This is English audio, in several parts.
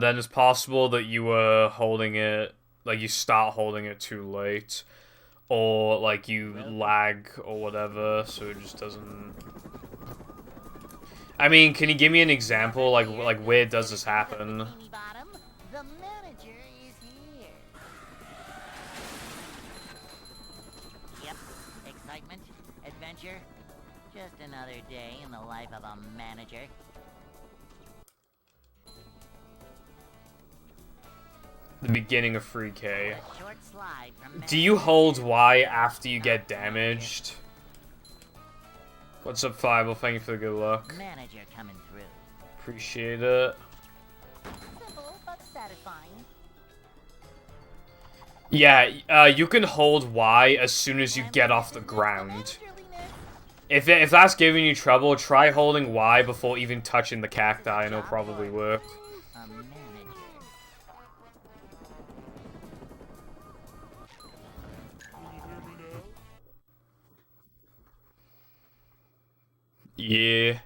then it's possible that you were holding it, like you start holding it too late, or like you lag or whatever, so it just doesn't. I mean, can you give me an example, like where does this happen? The manager is here. Yep, excitement, adventure, just another day in the life of a manager. The beginning of 3K. A short slide from Do you hold Y after you get damaged? What's up, Fireball? Thank you for the good luck. Manager coming through. Appreciate it. Simple but satisfying. Yeah, you can hold Y as soon as you get off the ground. If that's giving you trouble, try holding Y before even touching the cacti, and it'll probably work. A manager. Yeah.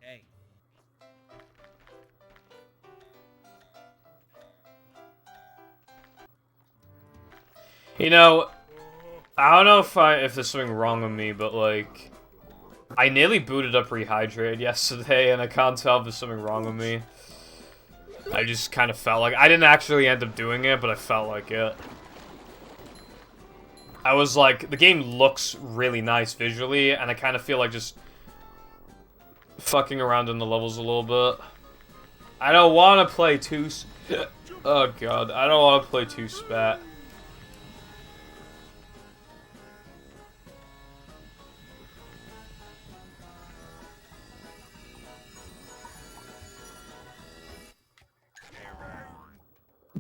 Hey. You know, I don't know if there's something wrong with me, but like, I nearly booted up Rehydrated yesterday, and I can't tell if there's something wrong with me. I just kind of felt like I didn't actually end up doing it, but I felt like it. I was like, the game looks really nice visually, and I kind of feel like just fucking around in the levels a little bit. I don't want to play two. Oh god, I don't want to play two spat.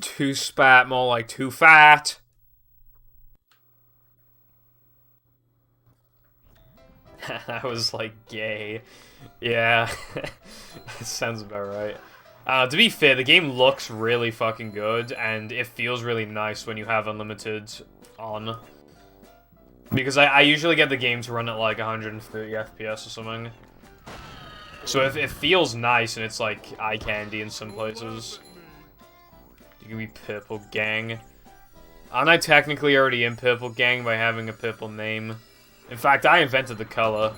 Too spat, more like too fat. I was like gay. Yeah, sounds about right. To be fair, the game looks really fucking good, and it feels really nice when you have unlimited on. Because I usually get the game to run at like 130 FPS or something. So if it feels nice and it's like eye candy in some places. You can be Purple Gang. Aren't I technically already in Purple Gang by having a purple name? In fact, I invented the color.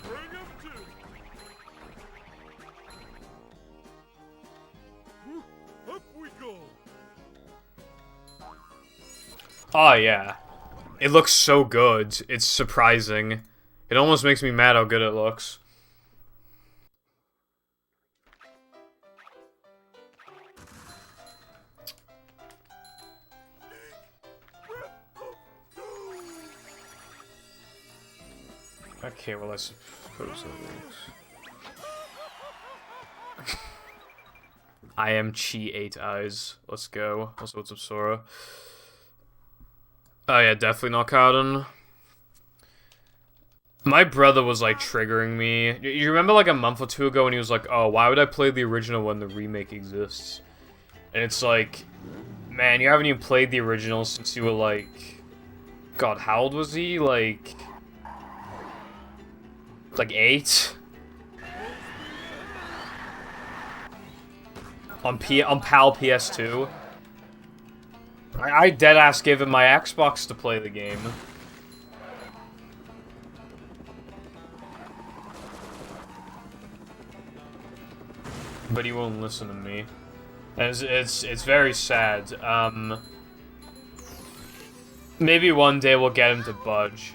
Oh yeah. It looks so good. It's surprising. It almost makes me mad how good it looks. Okay, well I suppose that works. I am Chi 8 Eyes. Let's go. Also, what's up, Sora? Oh yeah, definitely not Cowden. My brother was like triggering me. You remember like a month or two ago when he was like, oh, why would I play the original when the remake exists? And it's like, man, you haven't even played the original since you were like... God, how old was he? Like 8? On PAL PS2. I deadass gave him my Xbox to play the game. But he won't listen to me. And it's very sad. Maybe one day we'll get him to budge.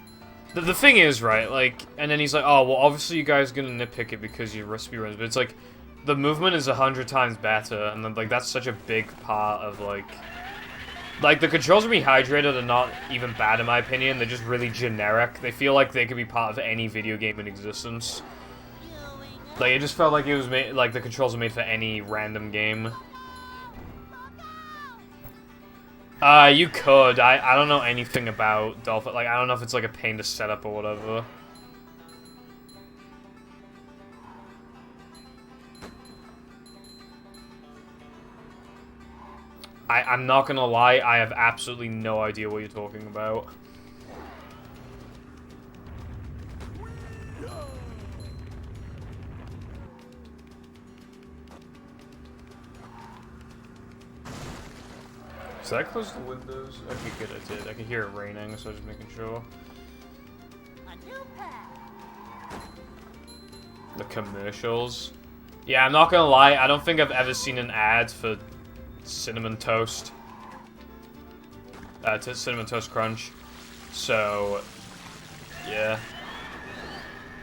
The thing is, right, like, and then he's like, oh, well, obviously you guys are gonna nitpick it because your recipe runs, but it's like, the movement is 100 times better, and then, like, that's such a big part of, like, the controls of Rehydrated are not even bad in my opinion, they're just really generic. They feel like they could be part of any video game in existence. Like, it just felt like it was made, like, the controls were made for any random game. You could. I don't know anything about Dolphin. Like, I don't know if it's, like, a pain to set up or whatever. I'm not gonna lie, I have absolutely no idea what you're talking about. Did I close the windows? Okay, good, I did. I could hear it raining, so I was just making sure. A new pack. The commercials. Yeah, I'm not gonna lie, I don't think I've ever seen an ad for Cinnamon Toast. Cinnamon Toast Crunch. So, yeah.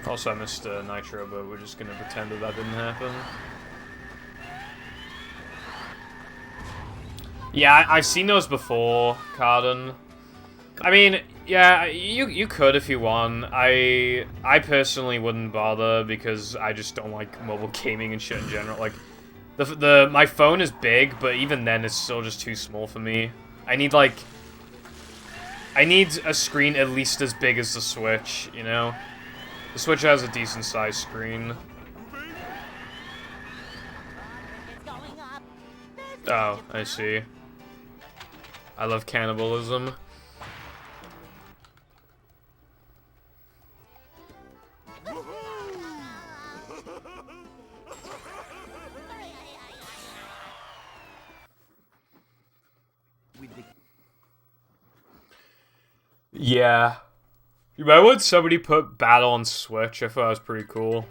Also, I missed Nitro, but we're just gonna pretend that didn't happen. Yeah, I've seen those before, Carden. I mean, yeah, you could if you want. I personally wouldn't bother because I just don't like mobile gaming and shit in general. Like, my phone is big, but even then, it's still just too small for me. I need a screen at least as big as the Switch, you know? The Switch has a decent sized screen. Oh, I see. I love cannibalism. Yeah. You remember when somebody put Battle on Switch? I thought that was pretty cool.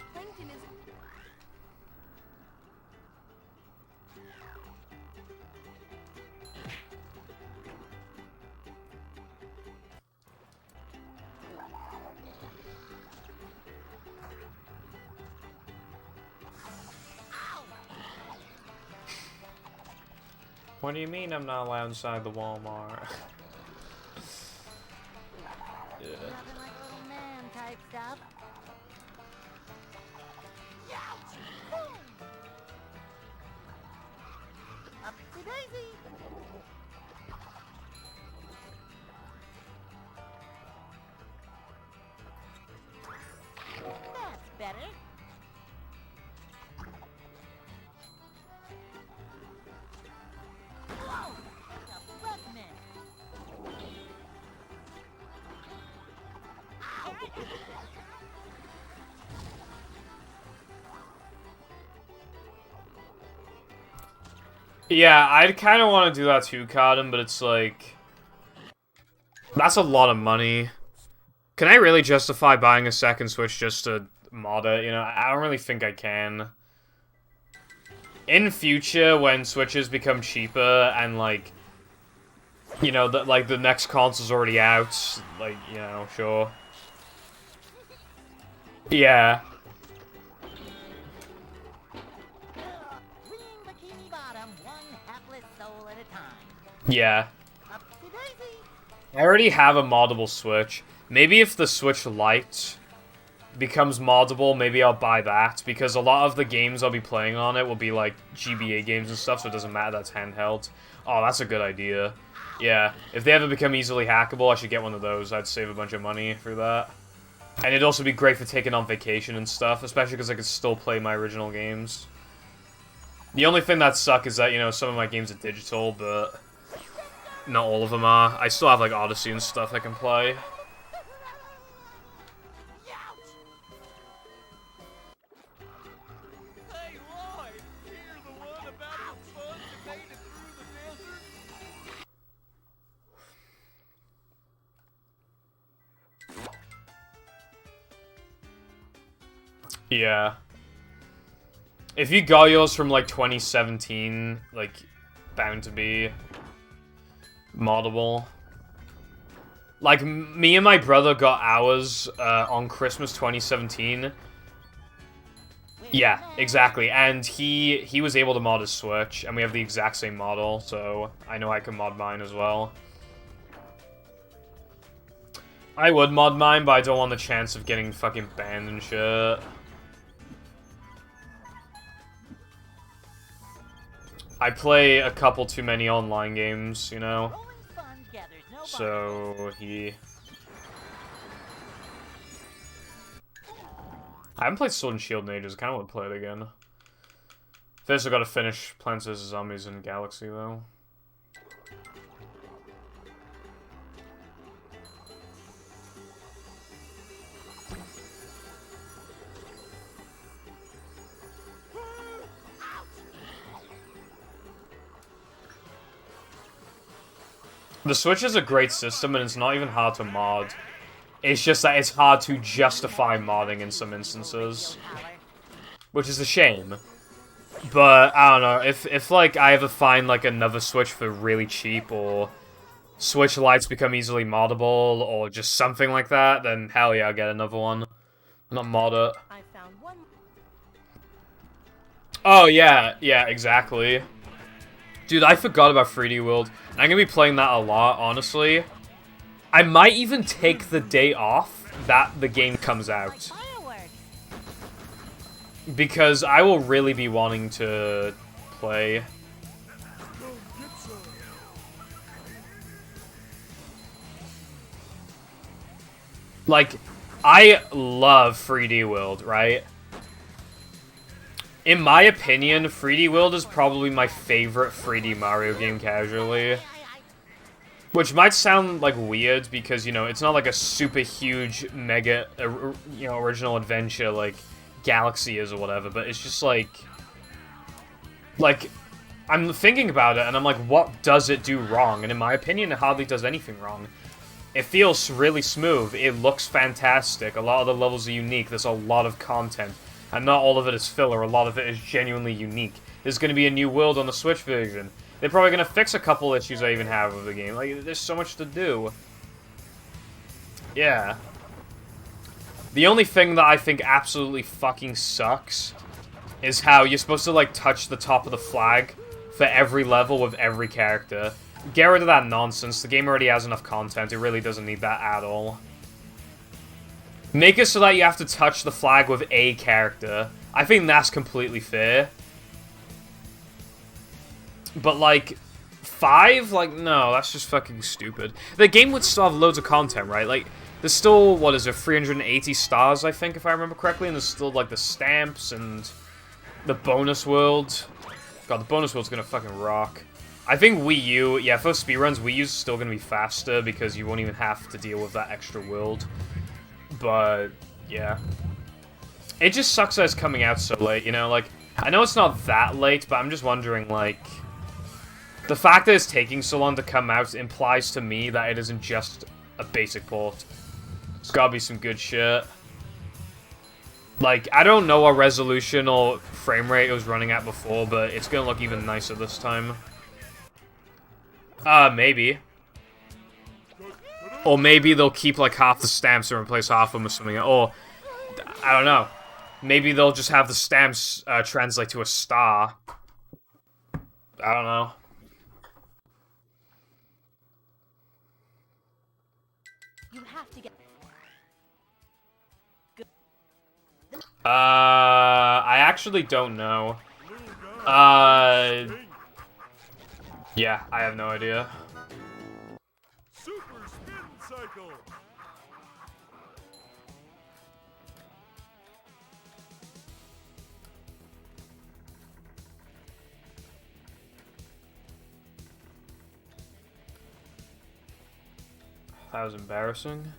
What do you mean I'm not allowed inside the Walmart? Yeah. Nothing like little man type stuff. Upsy daisy. That's better. Whoa! That's a breath mint. Yeah, I'd kind of want to do that too, Cotton, but it's like... That's a lot of money. Can I really justify buying a second Switch just to mod it? You know, I don't really think I can. In future, when Switches become cheaper and, like... You know, the next console's already out, like, you know, sure. Yeah. Yeah. I already have a moddable Switch. Maybe if the Switch Lite becomes moddable, maybe I'll buy that, because a lot of the games I'll be playing on it will be like GBA games and stuff, so it doesn't matter that's handheld. Oh, that's a good idea. Yeah, if they ever become easily hackable, I should get one of those. I'd save a bunch of money for that. And it'd also be great for taking on vacation and stuff, especially because I could still play my original games. The only thing that sucks is that, you know, some of my games are digital, but not all of them are. I still have, like, Odyssey and stuff I can play. Yeah. If you got yours from, like, 2017, like, bound to be moddable. Like, me and my brother got ours on Christmas 2017. Yeah, exactly. And he was able to mod his Switch, and we have the exact same model, so I know I can mod mine as well. I would mod mine, but I don't want the chance of getting fucking banned and shit. I play a couple too many online games, you know? So, I haven't played Sword and Shield in ages, I kinda wanna play it again. First I gotta finish Plants vs. Zombies in Galaxy, though. The Switch is a great system, and it's not even hard to mod. It's just that it's hard to justify modding in some instances. Which is a shame. But, I don't know, if like, I ever find, like, another Switch for really cheap, or Switch Lites become easily moddable, or just something like that, then hell yeah, I'll get another one. Not mod it. I found one. Oh, yeah, exactly. Dude, I forgot about 3D World. I'm gonna be playing that a lot, honestly. I might even take the day off that the game comes out. Fireworks. Because I will really be wanting to play. Like, I love 3D World, right? In my opinion, 3D World is probably my favorite 3D Mario game casually. Which might sound, like, weird, because, you know, it's not like a super huge, mega, you know, original adventure like Galaxy is or whatever, but it's just, like, I'm thinking about it, and I'm like, what does it do wrong? And in my opinion, it hardly does anything wrong. It feels really smooth, it looks fantastic, a lot of the levels are unique, there's a lot of content, and not all of it is filler, a lot of it is genuinely unique. There's gonna be a new world on the Switch version. They're probably gonna fix a couple issues I even have with the game. Like, there's so much to do. Yeah. The only thing that I think absolutely fucking sucks is how you're supposed to, like, touch the top of the flag for every level with every character. Get rid of that nonsense. The game already has enough content. It really doesn't need that at all. Make it so that you have to touch the flag with a character. I think that's completely fair. But, like, 5? Like, no, that's just fucking stupid. The game would still have loads of content, right? Like, there's still, what is it, 380 stars, I think, if I remember correctly, and there's still, like, the stamps and the bonus world. God, the bonus world's gonna fucking rock. I think Wii U, yeah, for speedruns, Wii U's still gonna be faster because you won't even have to deal with that extra world. But, yeah. It just sucks that it's coming out so late, you know? Like, I know it's not that late, but I'm just wondering, like, the fact that it's taking so long to come out implies to me that it isn't just a basic port. It's gotta be some good shit. Like, I don't know what resolution or frame rate it was running at before, but it's gonna look even nicer this time. Maybe. Or maybe they'll keep, like, half the stamps and replace half of them with something. Or, I don't know. Maybe they'll just have the stamps translate to a star. I don't know. You have to get. I actually don't know. Yeah, I have no idea. Super spin cycle. That was embarrassing.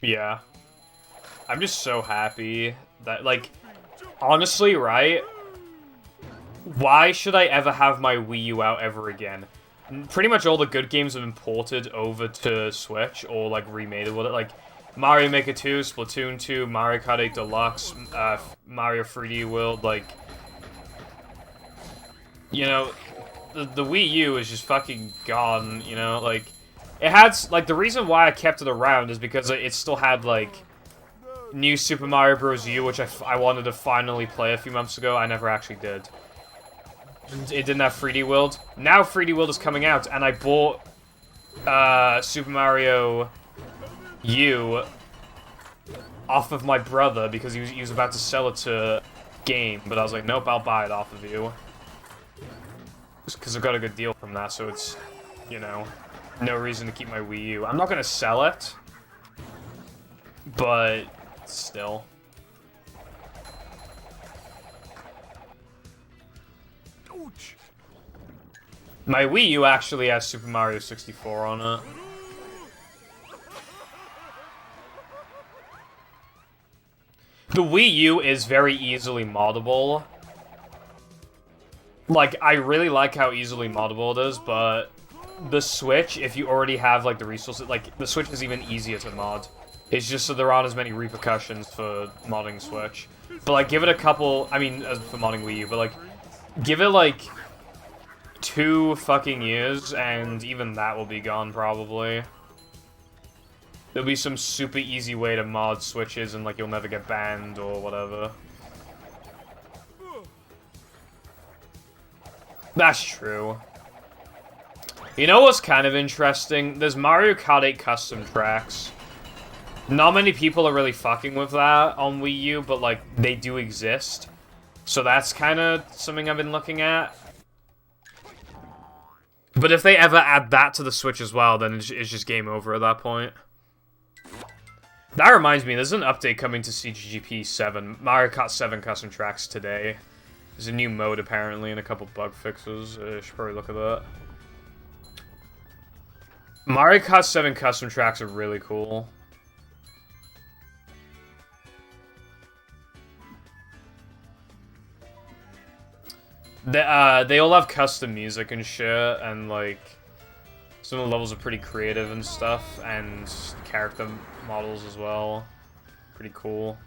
Yeah. I'm just so happy that, like, honestly, right? Why should I ever have my Wii U out ever again? Pretty much all the good games have been ported over to Switch, or, like, remade with it. Like, Mario Maker 2, Splatoon 2, Mario Kart 8 Deluxe, Mario 3D World, like... You know, the Wii U is just fucking gone, you know? Like, it had, like, the reason why I kept it around is because it still had, like, new Super Mario Bros. U, which I wanted to finally play a few months ago. I never actually did. It didn't have 3D World. Now 3D World is coming out, and I bought Super Mario U off of my brother because he was about to sell it to Game, but I was like, nope, I'll buy it off of you. Because I got a good deal from that, so it's, you know, no reason to keep my Wii U. I'm not going to sell it, but still. Ouch. My Wii U actually has Super Mario 64 on it. The Wii U is very easily moddable. Like, I really like how easily moddable it is, but the Switch, if you already have, like, the resources, like, the Switch is even easier to mod. It's just so there aren't as many repercussions for modding Switch. But, like, give it a couple, I mean, for modding Wii U, but, like, give it, like, 2 fucking years, and even that will be gone, probably. There'll be some super easy way to mod Switches, and, like, you'll never get banned or whatever. That's true. You know what's kind of interesting? There's Mario Kart 8 custom tracks. Not many people are really fucking with that on Wii U, but, like, they do exist. So that's kind of something I've been looking at. But if they ever add that to the Switch as well, then it's just game over at that point. That reminds me, there's an update coming to CGP 7, Mario Kart 7 custom tracks today. There's a new mode, apparently, and a couple bug fixes. Should probably look at that. Mario Kart 7 custom tracks are really cool. They all have custom music and shit, and, like, some of the levels are pretty creative and stuff, and character models as well. Pretty cool.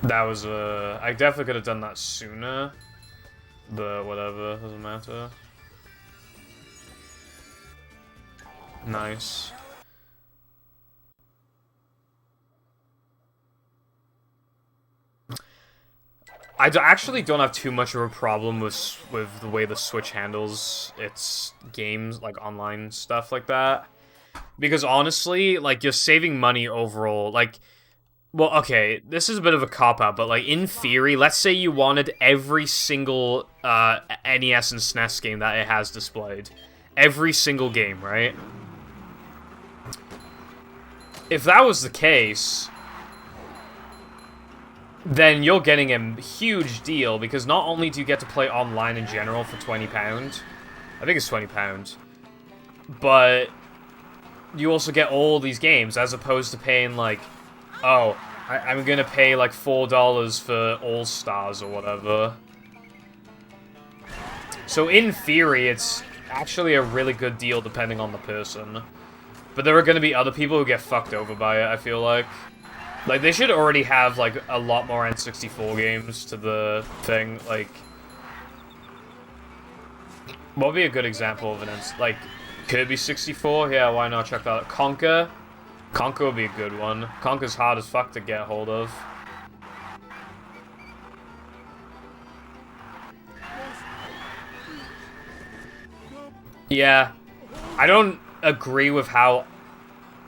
That was, I definitely could have done that sooner, but whatever, doesn't matter. Nice. I actually don't have too much of a problem with the way the Switch handles its games, like online stuff like that. Because honestly, like, you're saving money overall. Like, well, okay, this is a bit of a cop-out, but, like, in theory, let's say you wanted every single NES and SNES game that it has displayed. Every single game, right? If that was the case, then you're getting a huge deal, because not only do you get to play online in general for £20, I think it's £20, but you also get all these games, as opposed to paying, like, oh, I'm gonna pay, like, $4 for All-Stars or whatever. So in theory, it's actually a really good deal depending on the person. But there are gonna be other people who get fucked over by it, I feel like. Like, they should already have, like, a lot more N64 games to the thing, like... What would be a good example of an like, Kirby 64? Yeah, why not check that out? Conker? Conker would be a good one. Conker's hard as fuck to get hold of. Yeah. I don't agree with how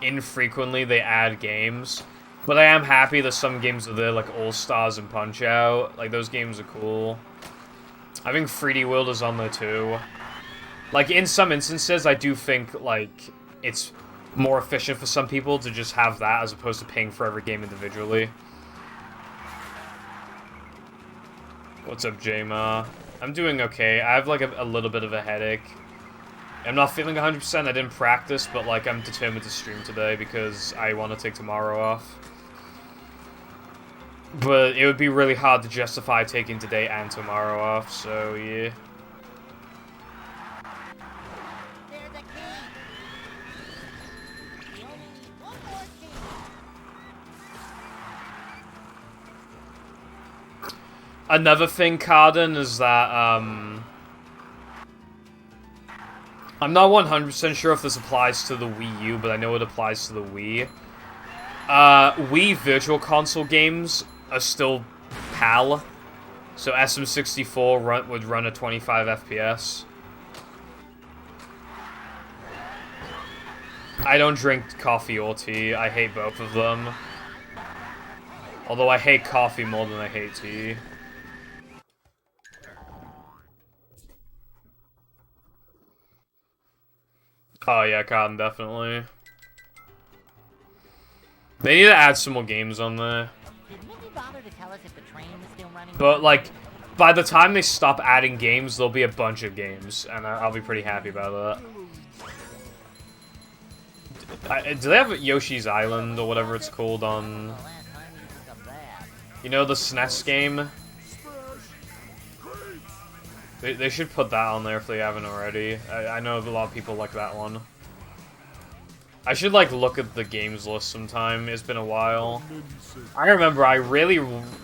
infrequently they add games. But I am happy that some games are there, like All-Stars and Punch-Out. Like, those games are cool. I think 3D World is on there, too. Like, in some instances, I do think, like, it's more efficient for some people to just have that as opposed to paying for every game individually. What's up, J-Ma? I'm doing okay. I have, like, a little bit of a headache. I'm not feeling 100%. I didn't practice, but, like, I'm determined to stream today because I want to take tomorrow off. But it would be really hard to justify taking today and tomorrow off, so yeah. There's a key. We only need one more key. Another thing, Carden, is that, I'm not 100% sure if this applies to the Wii U, but I know it applies to the Wii. Wii Virtual Console games are still PAL, so SM64 would run at 25 FPS. I don't drink coffee or tea. I hate both of them. Although I hate coffee more than I hate tea. Oh yeah, Cotton, definitely. They need to add some more games on there. Did Mindy bother to tell us if the train was still running? But, like, by the time they stop adding games, there'll be a bunch of games, and I'll be pretty happy about that. Do they have Yoshi's Island or whatever it's called on... The last time you took a bath. You know the SNES game? They should put that on there if they haven't already. I know a lot of people like that one. I should, like, look at the games list sometime. It's been a while. I remember I really,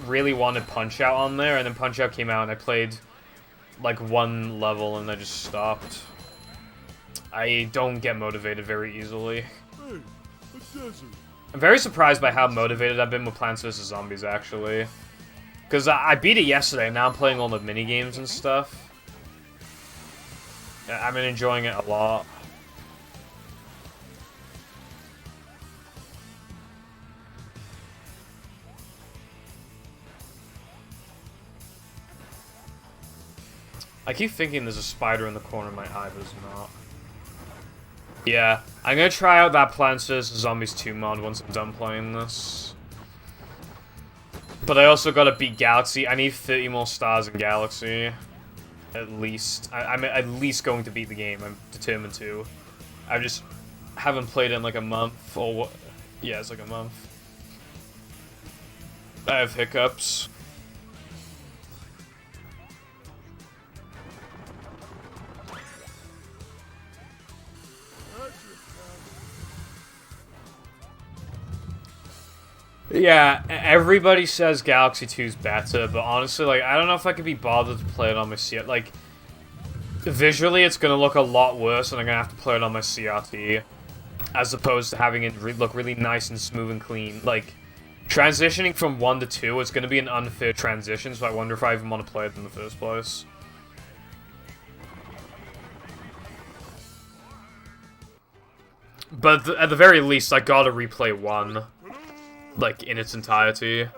really wanted Punch-Out on there, and then Punch-Out came out and I played, like, one level and I just stopped. I don't get motivated very easily. Hey, a desert. I'm very surprised by how motivated I've been with Plants vs. Zombies, actually. Because I beat it yesterday, and now I'm playing all the mini-games and stuff. Yeah, I've been enjoying it a lot. I keep thinking there's a spider in the corner of my eye, but there's not. Yeah, I'm gonna try out that Plants vs. Zombies 2 mod once I'm done playing this. But I also gotta beat Galaxy. I need 30 more stars in Galaxy. At least. I'm at least going to beat the game. I'm determined to. I just haven't played it in like a month or what. Yeah, it's like a month. I have hiccups. Yeah, everybody says Galaxy 2 is better, but honestly, like, I don't know if I could be bothered to play it on my CRT. Like, visually, it's gonna look a lot worse, and I'm gonna have to play it on my CRT, as opposed to having it look really nice and smooth and clean. Like, transitioning from 1 to 2, it's gonna be an unfair transition, so I wonder if I even want to play it in the first place. But at the very least, I gotta replay 1. Like, in its entirety.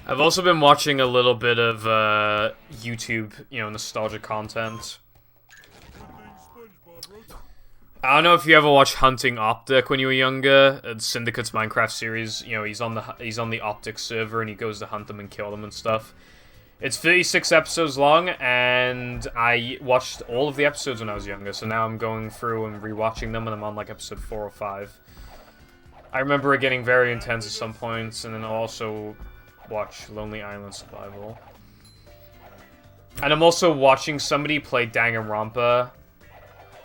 I've also been watching a little bit of, YouTube, you know, nostalgia content. I don't know if you ever watched Hunting Optic when you were younger. It's Syndicate's Minecraft series. You know, he's on the Optic server and he goes to hunt them and kill them and stuff. It's 36 episodes long, and I watched all of the episodes when I was younger, so now I'm going through and rewatching them, and I'm on, like, episode 4 or 5. I remember it getting very intense at some points, and then I'll also watch Lonely Island Survival. And I'm also watching somebody play Danganronpa,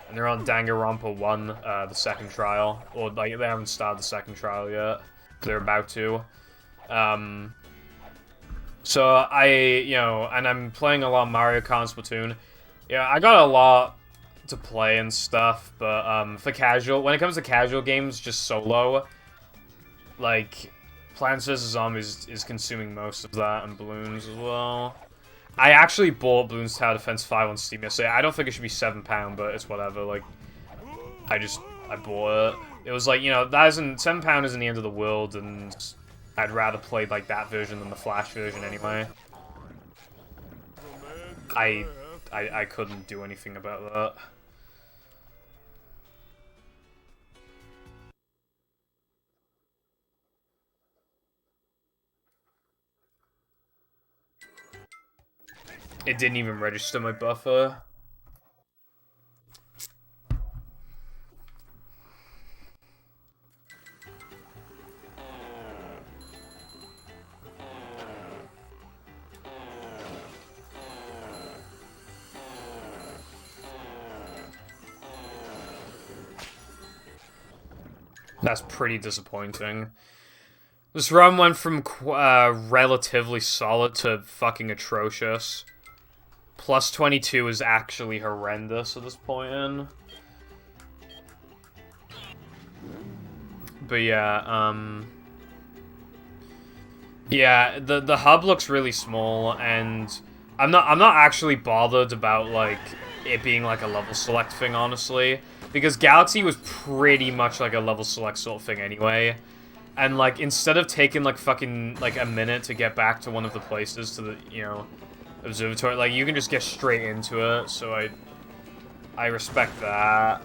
and they're on Danganronpa 1, the second trial. Or, like, they haven't started the second trial yet. They're about to. So you know, and I'm playing a lot of Mario Kart and Splatoon. Yeah, I got a lot to play and stuff, but for casual, when it comes to casual games, just solo, like, Plants vs. Zombies is consuming most of that, and Bloons as well. I actually bought Bloons Tower Defense 5 on Steam yesterday. I don't think it should be £7, but it's whatever, like, I bought it. It was like, you know, £7 isn't the end of the world, and I'd rather play, like, that version than the Flash version anyway. I couldn't do anything about that. It didn't even register my buffer. That's pretty disappointing. This run went from relatively solid to fucking atrocious. Plus 22 is actually horrendous at this point in. But yeah, yeah, the hub looks really small, and I'm not actually bothered about, like, it being like a level select thing, honestly. Because Galaxy was pretty much like a level select sort of thing anyway. And, like, instead of taking, like, fucking, like, a minute to get back to one of the places, to the, you know, observatory, like, you can just get straight into it, so I respect that.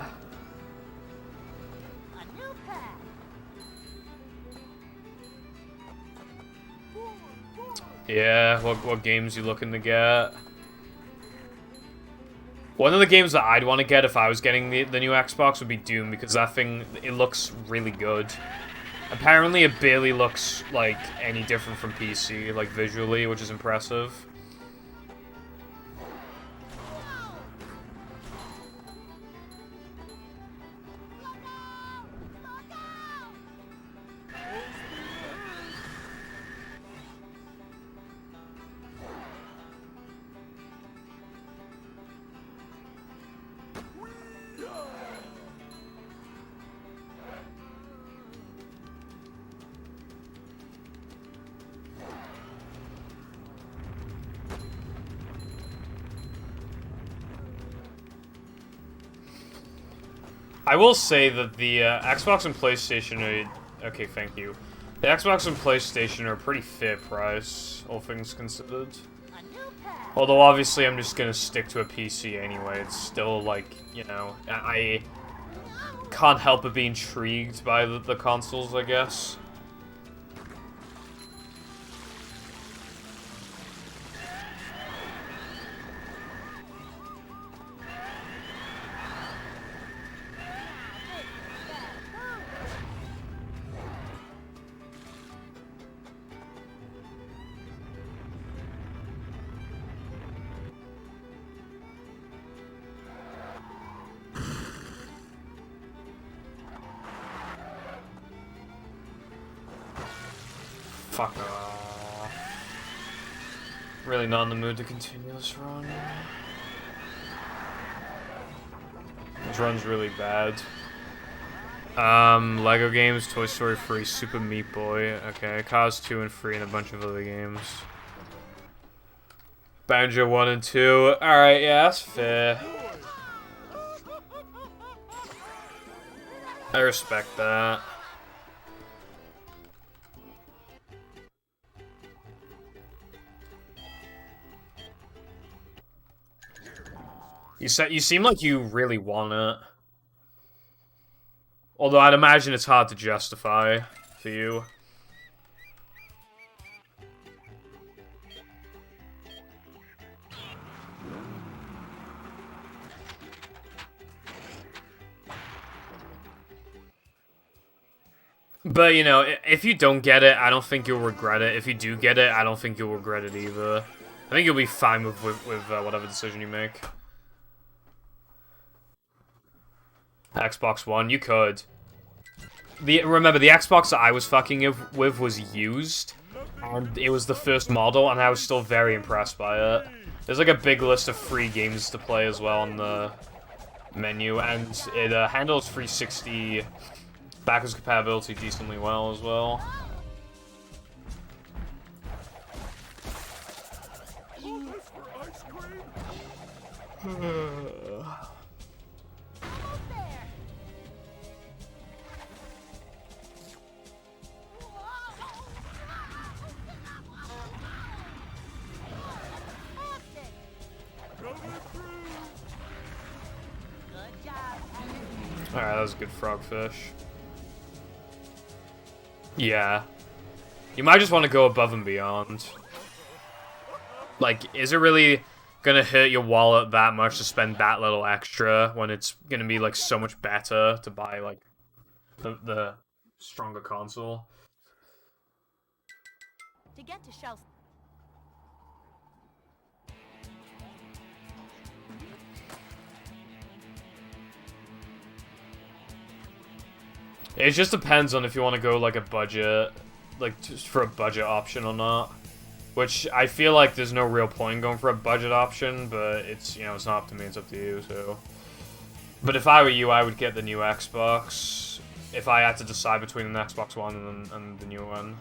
A new path. Yeah, what games you looking to get? One of the games that I'd want to get if I was getting the new Xbox would be Doom, because that thing, it looks really good. Apparently it barely looks like any different from PC, like visually, which is impressive. I will say that the Xbox and PlayStation are... Okay, thank you. The Xbox and PlayStation are a pretty fair price, all things considered. Although, obviously, I'm just gonna stick to a PC anyway. It's still, like, you know... I can't help but be intrigued by the consoles, I guess. Fuck off. Really not in the mood to continue this run. This run's really bad. Lego games, Toy Story 3, Super Meat Boy, okay, Cars 2 and 3, and a bunch of other games. Banjo 1 and 2, alright, yeah, that's fair. I respect that. You seem like you really want it. Although I'd imagine it's hard to justify for you. But, you know, if you don't get it, I don't think you'll regret it. If you do get it, I don't think you'll regret it either. I think you'll be fine with whatever decision you make. Xbox One, you could. Remember, the Xbox that I was fucking with was used. And it was the first model, and I was still very impressed by it. There's like a big list of free games to play as well on the menu, and it handles 360 backwards compatibility decently well as well. Alright, that was a good frogfish. Yeah. You might just want to go above and beyond. Like, is it really gonna hurt your wallet that much to spend that little extra when it's gonna be, like, so much better to buy, like, the stronger console? To get to Shell. It just depends on if you want to go, like, a budget, like, just for a budget option or not. Which, I feel like there's no real point in going for a budget option, but it's, you know, it's not up to me, it's up to you, so... But if I were you, I would get the new Xbox, if I had to decide between an Xbox One and the new one.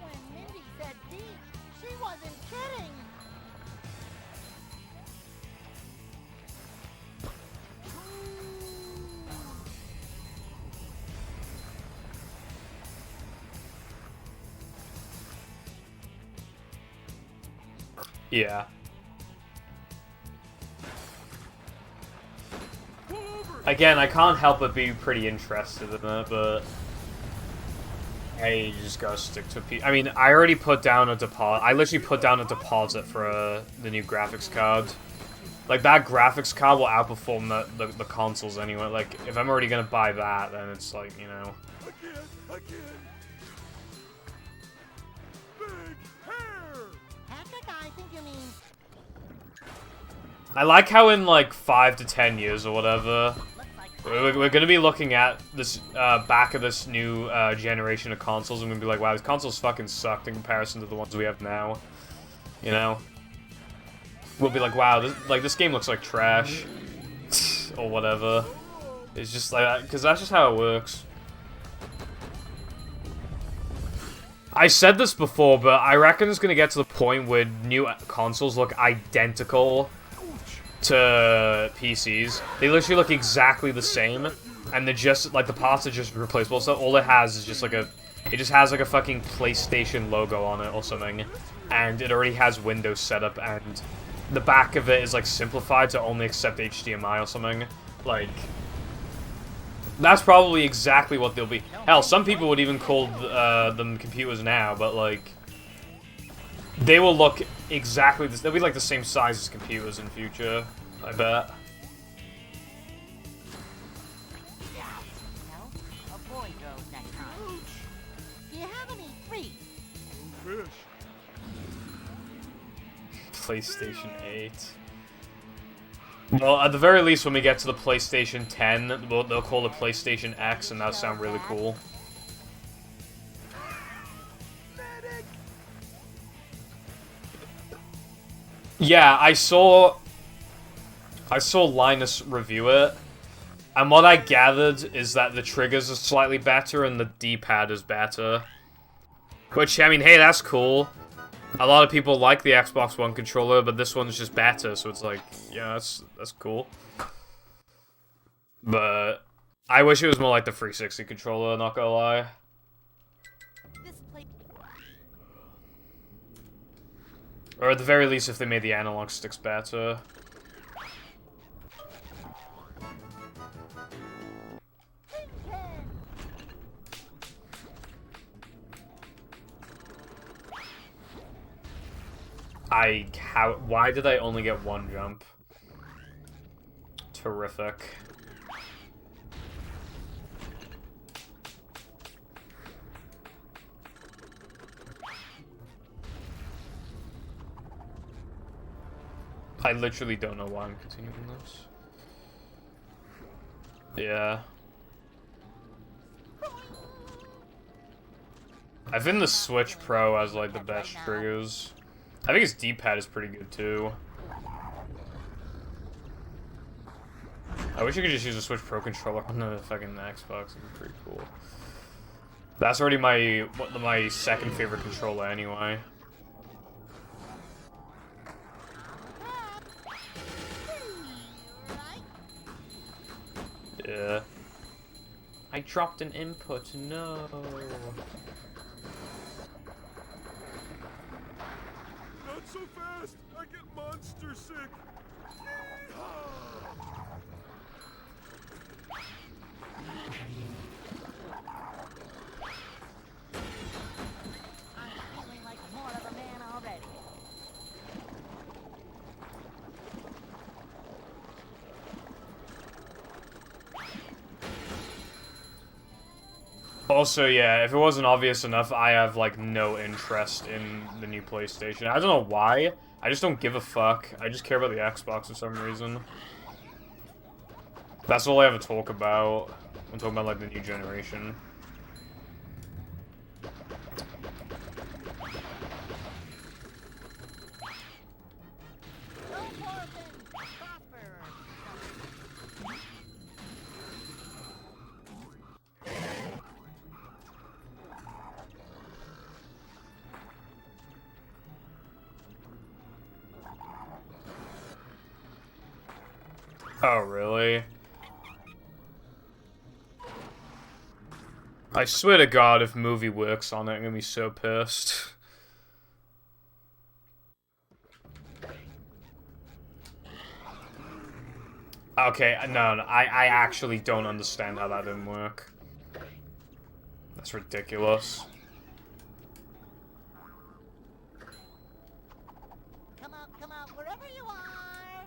When Mindy said deep, she wasn't kidding. Yeah. Again, I can't help but be pretty interested in it, but I just gotta stick to I mean, I already put down a deposit. I literally put down a deposit for the new graphics card. Like, that graphics card will outperform the consoles anyway. Like, if I'm already gonna buy that, then it's like, you know. Again. Big hair. Patrick, I think you mean... I like how in, like, 5 to 10 years or whatever, we're gonna be looking at this, back of this new, generation of consoles, and we're gonna be like, wow, these consoles fucking sucked in comparison to the ones we have now. You know? We'll be like, wow, this game looks like trash. Or whatever. It's just like that, because that's just how it works. I said this before, but I reckon it's gonna get to the point where new consoles look identical to PCs. They literally look exactly the same, and they're just, like, the parts are just replaceable, so all it has is just like it just has like a fucking PlayStation logo on it or something, and it already has Windows setup, and the back of it is, like, simplified to only accept HDMI or something. Like, that's probably exactly what they'll be. Hell, some people would even call them computers now, but, like, they will look exactly they'll be, like, the same size as computers in future, I bet. No, a boy goes next time. Do you have any free? Fish. PlayStation 8. Well, at the very least, when we get to the PlayStation 10, they'll call it PlayStation X, and that'll sound really cool. Yeah, I saw Linus review it, and what I gathered is that the triggers are slightly better and the D-pad is better. Which, I mean, hey, that's cool. A lot of people like the Xbox One controller, but this one's just better, so it's like, yeah, that's cool. But I wish it was more like the 360 controller, not gonna lie. This plate. Or at the very least, if they made the analog sticks better. Why did I only get one jump? Terrific. I literally don't know why I'm continuing this. Yeah. I think the Switch Pro has, like, the best triggers. I think its D-pad is pretty good, too. I wish you could just use a Switch Pro controller on the fucking Xbox. It'd be pretty cool. That's already my second favorite controller, anyway. Yeah. I dropped an input, no. Not so fast. I get monster sick. Yeehaw! I'm feeling like more of a man already. Also, yeah, if it wasn't obvious enough, I have, like, no interest in the new PlayStation. I don't know why. I just don't give a fuck. I just care about the Xbox for some reason. That's all I ever talk about. I'm talking about, like, the new generation. Go forth and prosper. Oh, really? I swear to God, if movie works on it, I'm gonna be so pissed. Okay, no, I actually don't understand how that didn't work. That's ridiculous. Come out, wherever you are!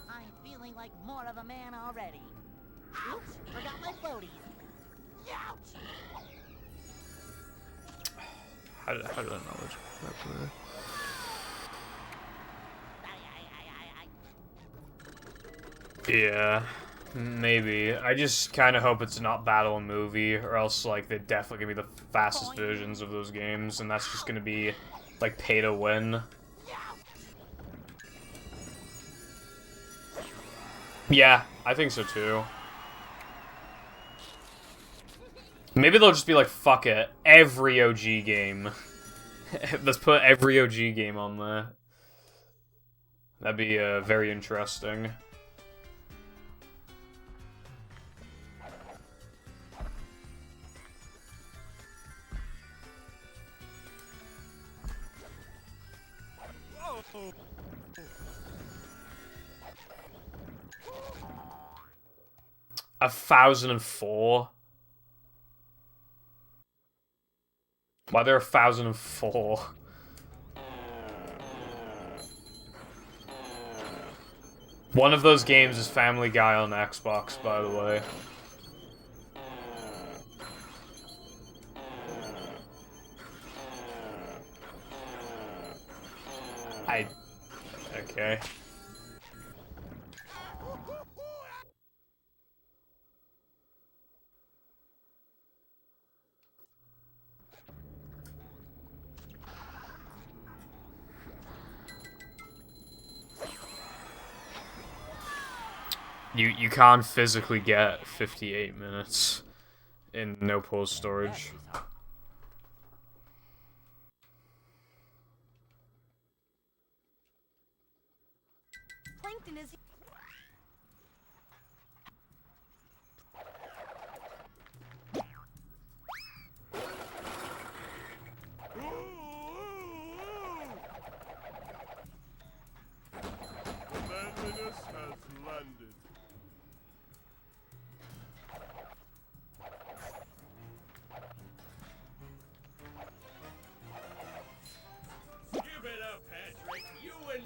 I'm feeling like more of a man already. Oops, forgot my floaties. Ouch! How did I knowledge that? Yeah, maybe. I just kind of hope it's not Battle and Movie, or else, like, they're definitely gonna be the fastest versions of those games, and that's just gonna be, like, pay to win. Yeah, I think so too. Maybe they'll just be like, fuck it, every OG game. Let's put every OG game on there. That'd be very interesting. Oh. 1004? Why there 1004? One of those games is Family Guy on Xbox, by the way. Okay. You can't physically get 58 minutes in no pause storage. Plankton is... The manliness has landed. Give it up, Patrick. You and...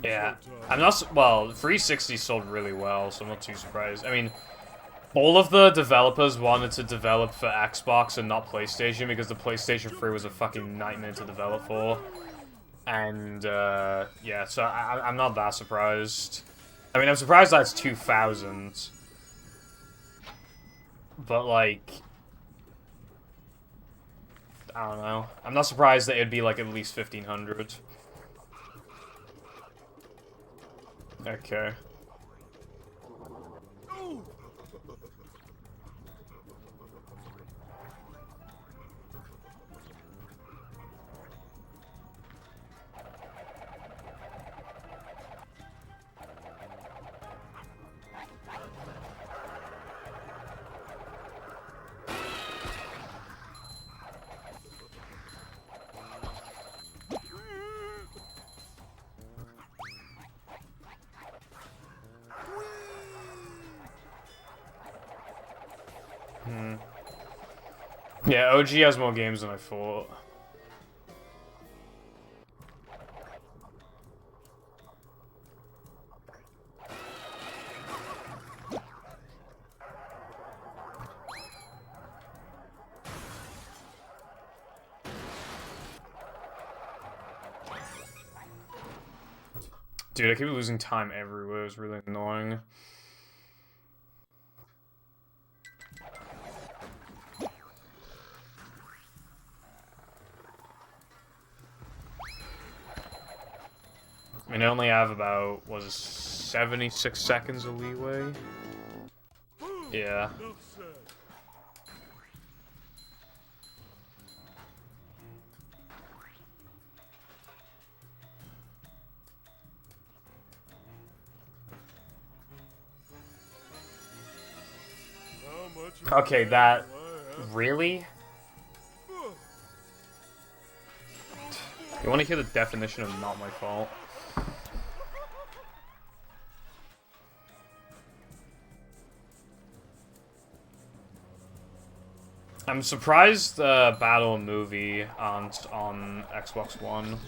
Yeah, I'm not. Well, 360 sold really well, so I'm not too surprised. I mean, all of the developers wanted to develop for Xbox and not PlayStation because the PlayStation 3 was a fucking nightmare to develop for. And, yeah, so I'm not that surprised. I mean, I'm surprised that's 2,000. But, like... I don't know. I'm not surprised that it'd be, like, at least 1,500. Okay. Yeah, OG has more games than I thought. Dude, I keep losing time everywhere. It's really annoying. I mean, I only have about, what is it, 76 seconds of leeway? Yeah. Come much. Okay, that... Really? You want to hear the definition of not my fault? I'm surprised the Battle and Movie aren't on Xbox One.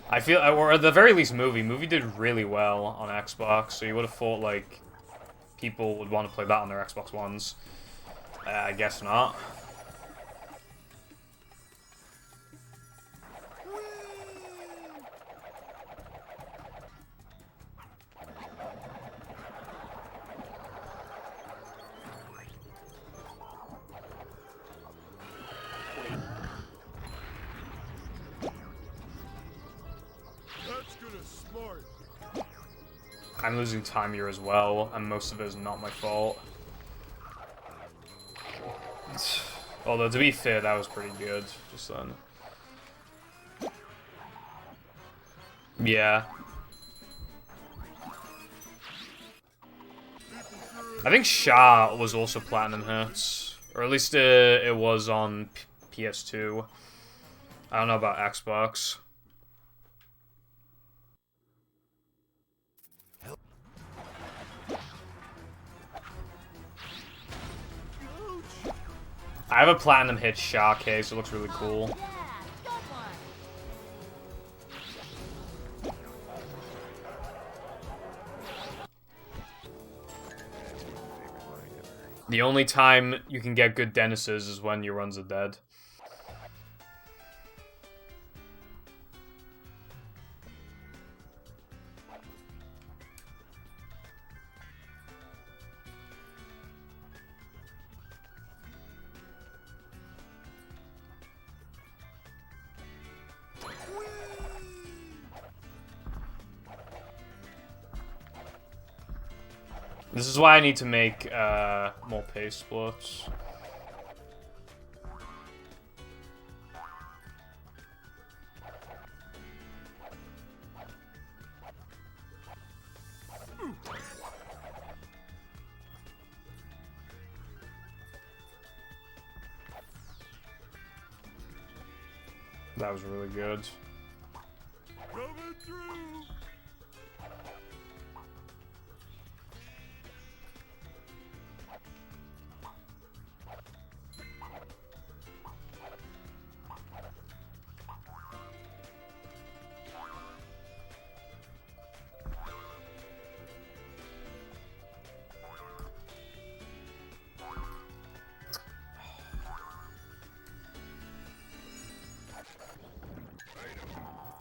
I feel, or at the very least Movie. Movie did really well on Xbox, so you would have thought, like, people would want to play that on their Xbox Ones. I guess not. That's gonna smart. I'm losing time here as well, and most of it is not my fault. Although, to be fair, that was pretty good just then. Yeah. I think Sha was also Platinum Hits. Or at least it was on PS2. I don't know about Xbox. I have a Platinum Hit Sha case, it looks really cool. Yeah, good one. The only time you can get good Dennis's is when your runs are dead. This is why I need to make more pace splits. That was really good. Coming through.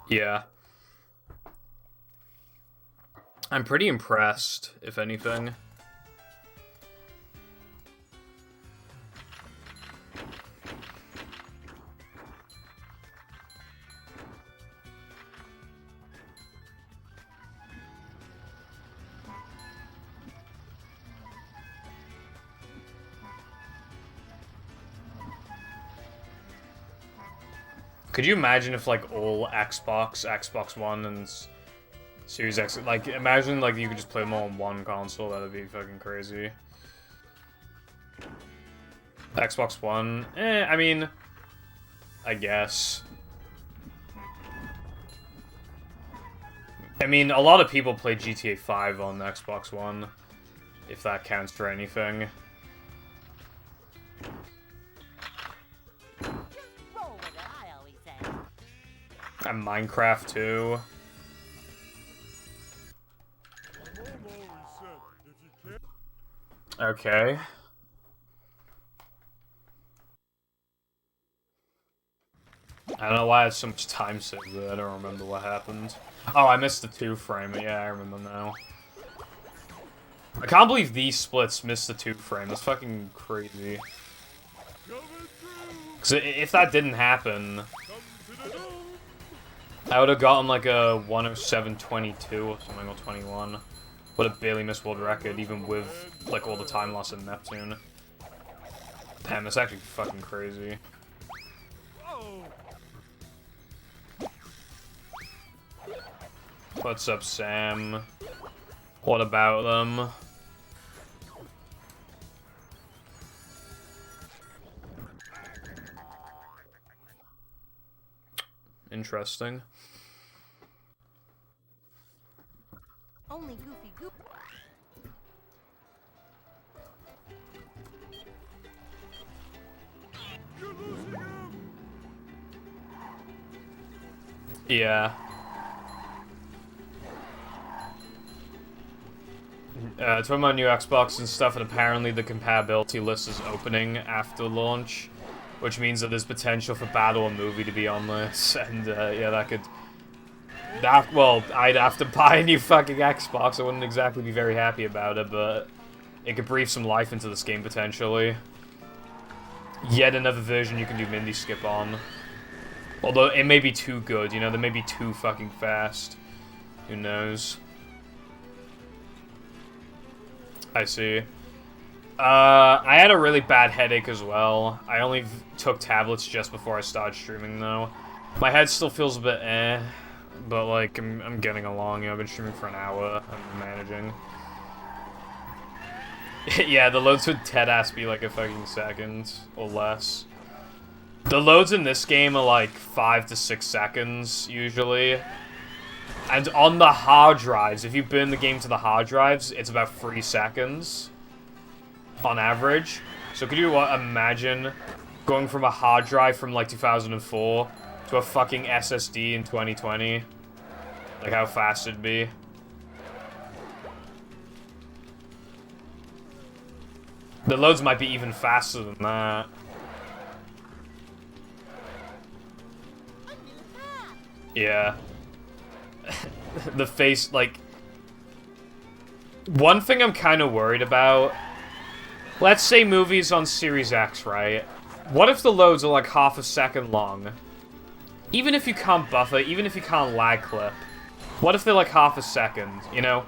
Yeah. I'm pretty impressed, if anything. Could you imagine if, like, all Xbox One, and Series X, like, imagine, like, you could just play them all on one console? That'd be fucking crazy. Xbox One, I mean, I guess. I mean, a lot of people play GTA 5 on Xbox One, if that counts for anything. Roll with it, I always say. And Minecraft too. I'm always set. If you can't. Okay. I don't know why I had so much time saved there. I don't remember what happened. Oh, I missed the 2-frame. Yeah, I remember now. I can't believe these splits missed the 2-frame. That's fucking crazy. Coming through. Because if that didn't happen, Come to the dome. I would have gotten like a 107.22 or something, or 21. Would have barely missed world record, even with like all the time loss in Neptune. Damn, that's actually fucking crazy. Oh. What's up, Sam? What about them? interesting. Only Goofy Goop. You're losing him! Yeah. Talking about new Xbox and stuff, and apparently the compatibility list is opening after launch, which means that there's potential for Battle and Movie to be on this, and yeah, that could... well, I'd have to buy a new fucking Xbox. I wouldn't exactly be very happy about it, but it could breathe some life into this game, potentially. Yet another version you can do Mindy Skip on. Although, it may be too good, you know? They may be too fucking fast. Who knows? I see. I had a really bad headache as well. I only took tablets just before I started streaming, though. My head still feels a bit eh. But, like, I'm getting along, you know, I've been streaming for an hour, I'm managing. Yeah, the loads would deadass be like a fucking second, or less. The loads in this game are like 5 to 6 seconds, usually. And on the hard drives, if you burn the game to the hard drives, it's about 3 seconds. On average. So could you imagine going from a hard drive from like 2004 to a fucking SSD in 2020? Like how fast it'd be. The loads might be even faster than that. Yeah. The face, like... One thing I'm kind of worried about... Let's say movies on Series X, right? What if the loads are like half a second long? Even if you can't buffer, even if you can't lag clip, what if they're like half a second, you know?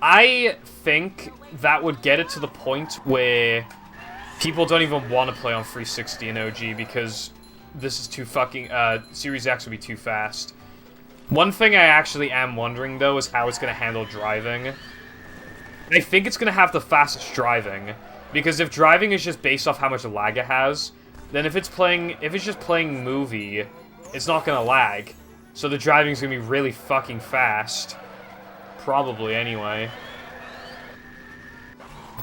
I think that would get it to the point where people don't even want to play on 360 and OG because this is too fucking, Series X would be too fast. One thing I actually am wondering, though, is how it's going to handle driving. I think it's going to have the fastest driving, because if driving is just based off how much lag it has, then if it's just playing movie, it's not going to lag. So the driving's going to be really fucking fast. Probably, anyway.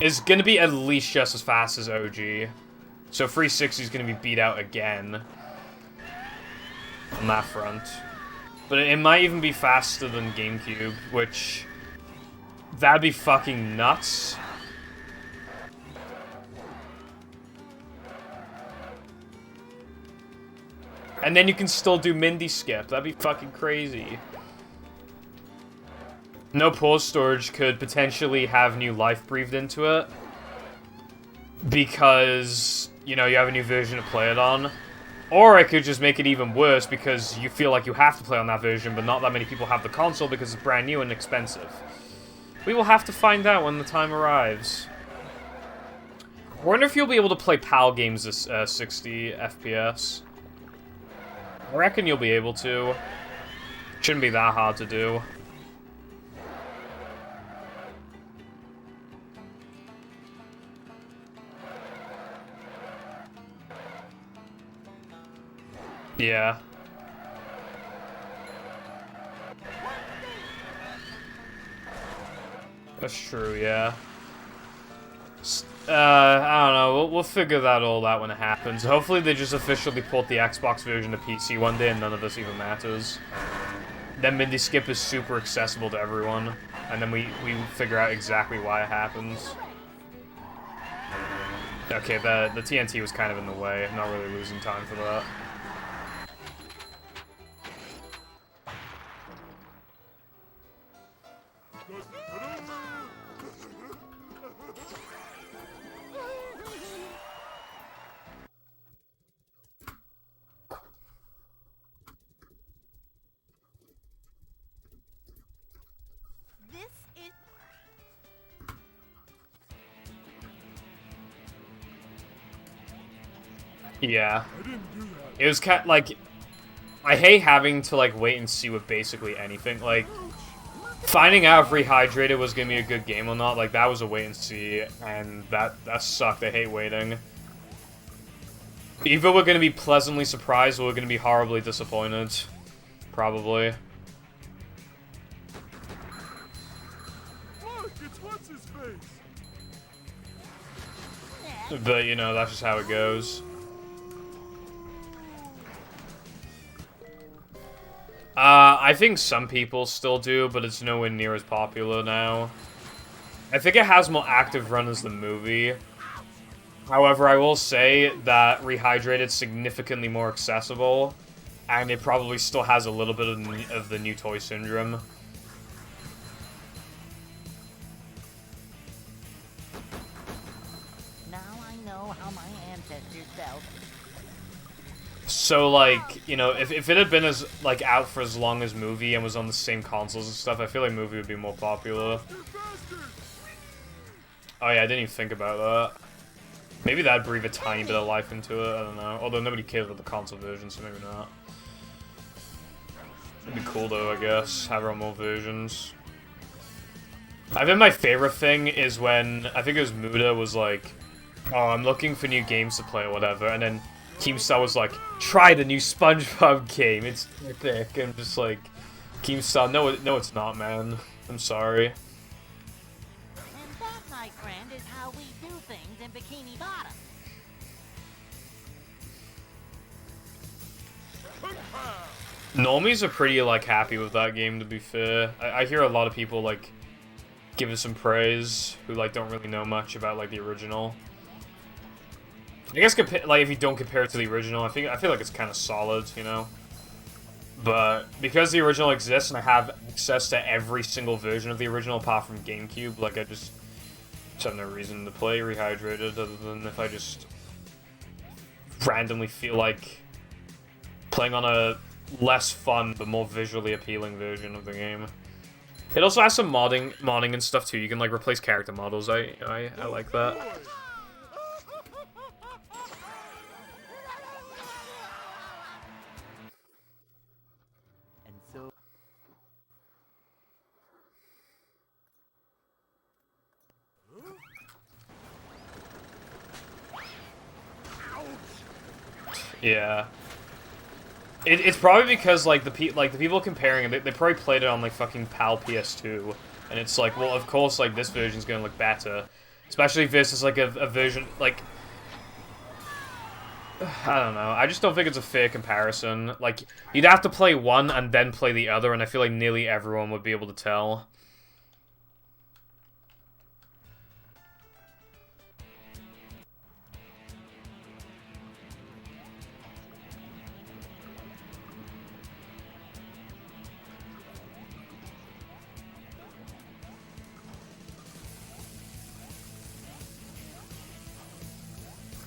It's going to be at least just as fast as OG. So 360 is going to be beat out again. On that front. But it might even be faster than GameCube, which... That'd be fucking nuts. And then you can still do Mindy Skip. That'd be fucking crazy. No pause storage could potentially have new life breathed into it. Because, you know, you have a new version to play it on. Or it could just make it even worse because you feel like you have to play on that version, but not that many people have the console because it's brand new and expensive. We will have to find out when the time arrives. I wonder if you'll be able to play PAL games at 60 FPS. I reckon you'll be able to. Shouldn't be that hard to do. Yeah. That's true, yeah. I don't know, we'll figure that all out when it happens. Hopefully they just officially port the Xbox version to PC one day and none of this even matters. Then Mindy Skip is super accessible to everyone, and then we figure out exactly why it happens. Okay, the TNT was kind of in the way. I'm not really losing time for that. This is... Yeah. I didn't do that. It was kind of like... I hate having to, like, wait and see with basically anything. Like, finding out if Rehydrated was gonna be a good game or not, like, that was a wait and see, and that sucked. I hate waiting. Either we're gonna be pleasantly surprised or we're gonna be horribly disappointed. probably. Look, it's what's his face. But, you know, that's just how it goes. I think some people still do, but it's nowhere near as popular now. I think it has more active run as the movie. However, I will say that Rehydrated is significantly more accessible, and it probably still has a little bit of the new toy syndrome. Now I know how my ancestors felt. So, like, you know, if it had been as, like, out for as long as movie and was on the same consoles and stuff, I feel like movie would be more popular. Oh yeah, I didn't even think about that. Maybe that'd breathe a tiny bit of life into it, I don't know. Although nobody cares about the console version, so maybe not. It'd be cool though, I guess, have our own more versions. I think my favorite thing is when, I think it was Muda was like, oh, I'm looking for new games to play or whatever, and then Keemstar was like, try the new SpongeBob game, it's epic. I'm just like, Keemstar, no it's not, man. I'm sorry. And that, my friend, is how we do things in Bikini Bottom. Normies are pretty, like, happy with that game, to be fair. I hear a lot of people, like, give it some praise, who, like, don't really know much about, like, the original. I guess, like, if you don't compare it to the original, I feel like it's kind of solid, you know? But, because the original exists, and I have access to every single version of the original, apart from GameCube, like, I just have no reason to play Rehydrated, other than if I just randomly feel like playing on a less fun but more visually appealing version of the game. It also has some modding and stuff too. You can like replace character models. I like that. And so... Yeah. It's probably because like the people comparing it, they probably played it on like fucking PAL PS2, and it's like, well, of course, like this version's gonna look better, especially if this is like a version like, I don't know. I just don't think it's a fair comparison. Like, you'd have to play one and then play the other, and I feel like nearly everyone would be able to tell.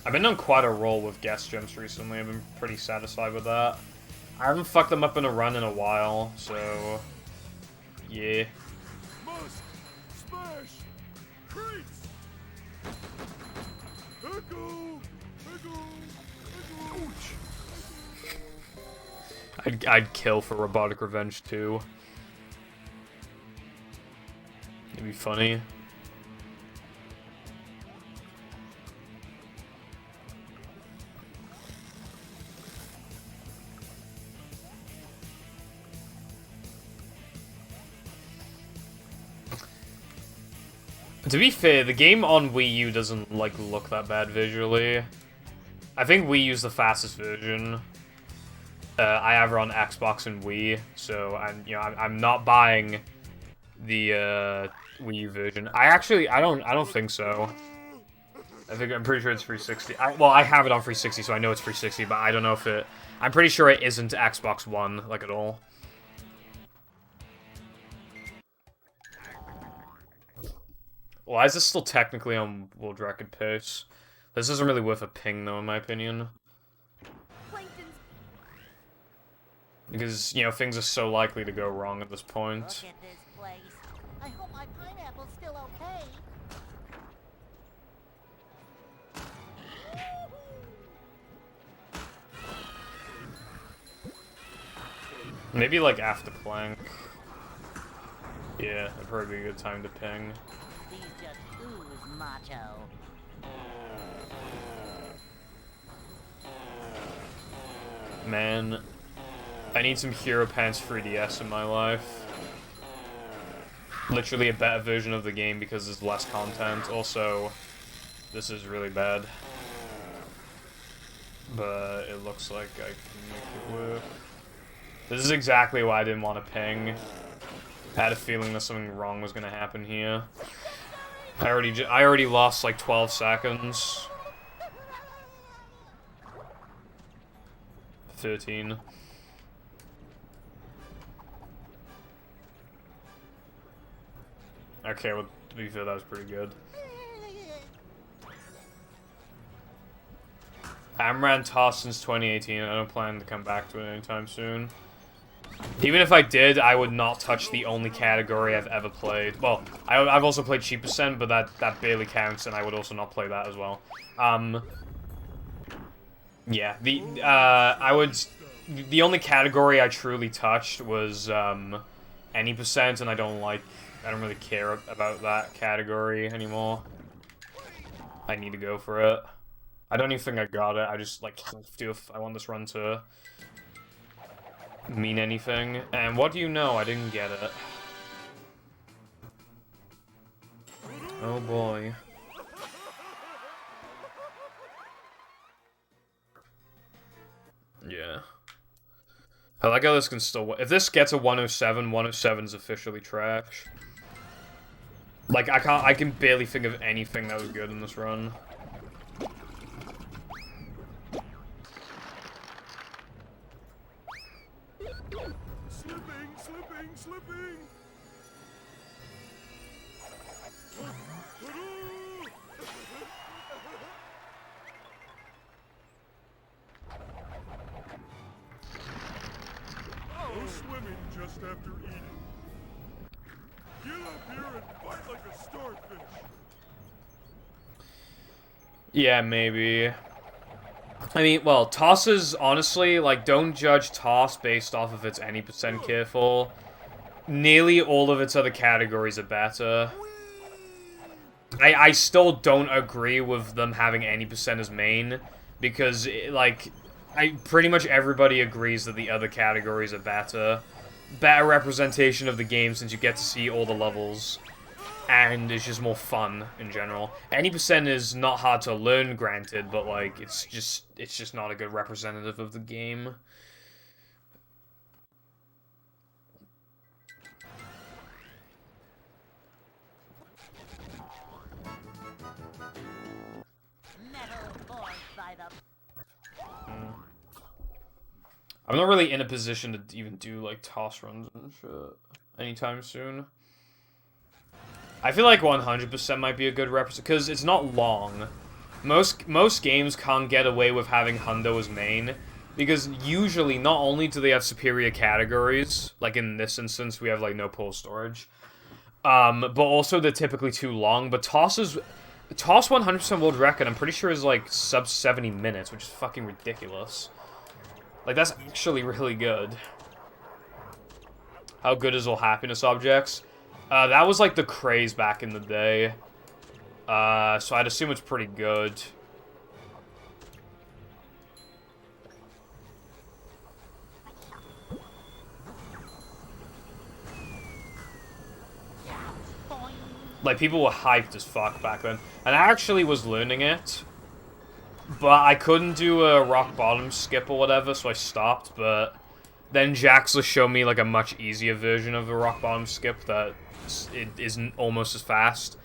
I've been on quite a roll with guest gems recently. I've been pretty satisfied with that. I haven't fucked them up in a run in a while, so yeah. Must smash crates. Echo, echo, echo. Ouch. I'd kill for Robotic Revenge 2. It'd be funny. To be fair, the game on Wii U doesn't, like, look that bad visually. I think Wii U's the fastest version. I have it on Xbox and Wii, so I'm not buying the Wii U version. I don't think so. I'm pretty sure it's 360. Well, I have it on 360, so I know it's 360, but I don't know if it... I'm pretty sure it isn't Xbox One, like, at all. Why is this still technically on world record pace? This isn't really worth a ping, though, in my opinion. Plankton's Because, you know, things are so likely to go wrong at this Look point. at this place. I hope my pineapple's still okay. Maybe, like, after Plank. Yeah, that'd probably be a good time to ping. These just ooze macho. Man. I need some Hero Pants 3DS in my life. Literally a better version of the game because there's less content. Also, this is really bad. But it looks like I can make it work. This is exactly why I didn't want to ping. I had a feeling that something wrong was gonna happen here. I already lost like 12 seconds. 13. Okay, well, to be fair, that was pretty good. I haven't ran Toss since 2018. I don't plan to come back to it anytime soon. Even if I did, I would not touch the only category I've ever played. Well, I've also played Cheap Percent, but that barely counts, and I would also not play that as well. Yeah, the only category I truly touched was, any percent, and I don't really care about that category anymore. I need to go for it. I don't even think I got it, I just, like, have to if I want this run to mean anything. And what do you know? I didn't get it. Oh boy. Yeah. I like how this can still... If this gets a 107, 107's officially trash. Like, I can barely think of anything that was good in this run. Slipping! Oh, swimming just after eating. Get up here and fight like a starfish. Yeah, maybe. I mean, well, Toss is, honestly, like, don't judge Toss based off of its any percent careful. Nearly all of its other categories are better. I still don't agree with them having any percent as main, because, like, pretty much everybody agrees that the other categories are better. Better representation of the game since you get to see all the levels. And it's just more fun in general. Any percent is not hard to learn, granted, but like it's just not a good representative of the game. I'm not really in a position to even do like toss runs and shit anytime soon. I feel like 100% might be a good represent because it's not long. Most games can't get away with having Hundo as main because usually not only do they have superior categories, like in this instance we have like no pull storage, but also they're typically too long. But Toss 100% world record I'm pretty sure is like sub 70 minutes, which is fucking ridiculous. Like that's actually really good. How good is all happiness objects? That was like the craze back in the day. So I'd assume it's pretty good. Like, people were hyped as fuck back then. And I actually was learning it. But I couldn't do a rock bottom skip or whatever, so I stopped. But then Jaxla showed me, like, a much easier version of the rock bottom skip that it isn't almost as fast.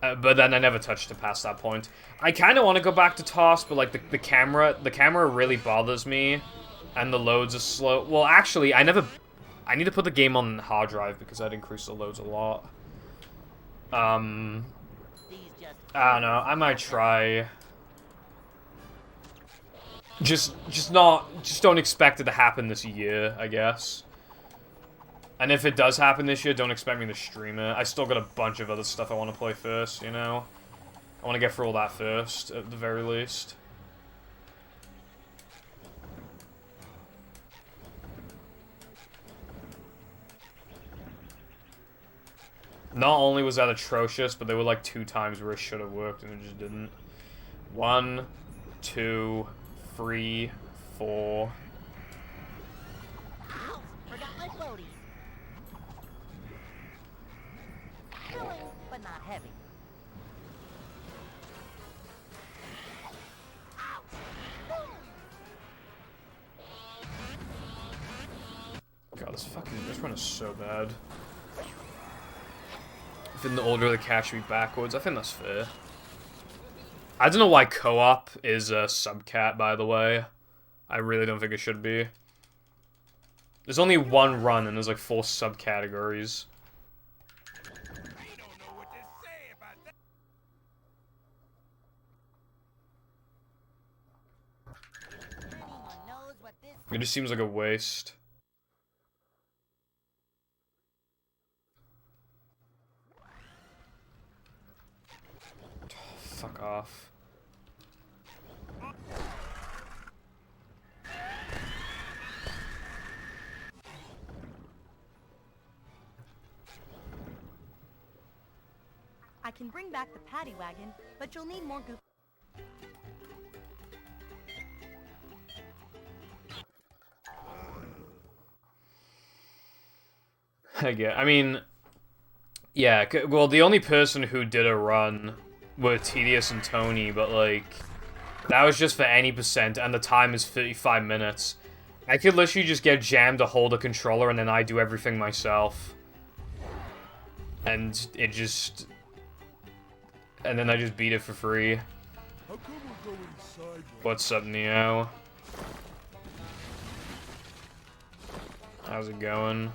But then I never touched it past that point. I kind of want to go back to Toss, but, like, the camera really bothers me. And the loads are slow. Well, actually, I need to put the game on hard drive because I'd increase the loads a lot. I don't know. I might try. Just don't expect it to happen this year, I guess. And if it does happen this year, don't expect me to stream it. I still got a bunch of other stuff I want to play first, you know? I want to get through all that first, at the very least. Not only was that atrocious, but there were like 2 times where it should have worked and it just didn't. 1, 2, 3, 4. not heavy. God, this run is so bad. If in the order the catch should be backwards, I think that's fair. I don't know why co-op is a subcat, by the way. I really don't think it should be. There's only one run, and there's like 4 subcategories. Anyone knows what this It just seems like a waste. Fuck off. I can bring back the paddy wagon, but you'll need more goop. I mean, yeah, well, the only person who did a run were Tedious and Tony, but, like, that was just for any percent, and the time is 35 minutes. I could literally just get jammed to hold a controller, and then I do everything myself. And it just... And then I just beat it for free. How come we're going sideways? What's up, Neo? How's it going?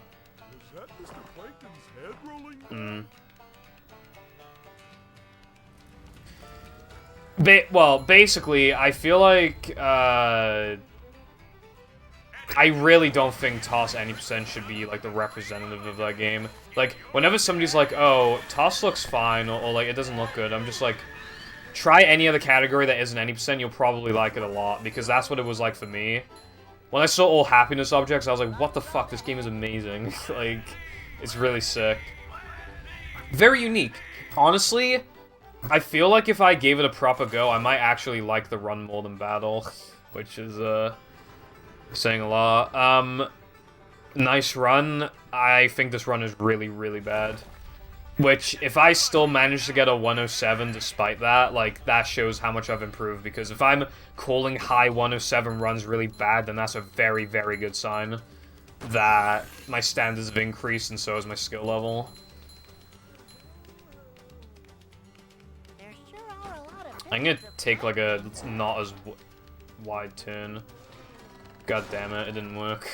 Is that Mr. Plankton's head rolling? Well, basically, I feel like, I really don't think Toss any percent should be, like, the representative of that game. Like, whenever somebody's like, oh, Toss looks fine, or like, it doesn't look good, I'm just like, try any other category that isn't any percent, you'll probably like it a lot, because that's what it was like for me. When I saw all happiness objects, I was like, what the fuck, this game is amazing. Like, it's really sick. Very unique. Honestly, I feel like if I gave it a proper go, I might actually like the run more than battle, which is, saying a lot. Nice run. I think this run is really, really bad. Which, if I still manage to get a 107 despite that, like, that shows how much I've improved, because if I'm calling high 107 runs really bad, then that's a very, very good sign that my standards have increased and so has my skill level. there sure are a lot of I'm gonna take, like, a not as wide turn. God damn it, it didn't work.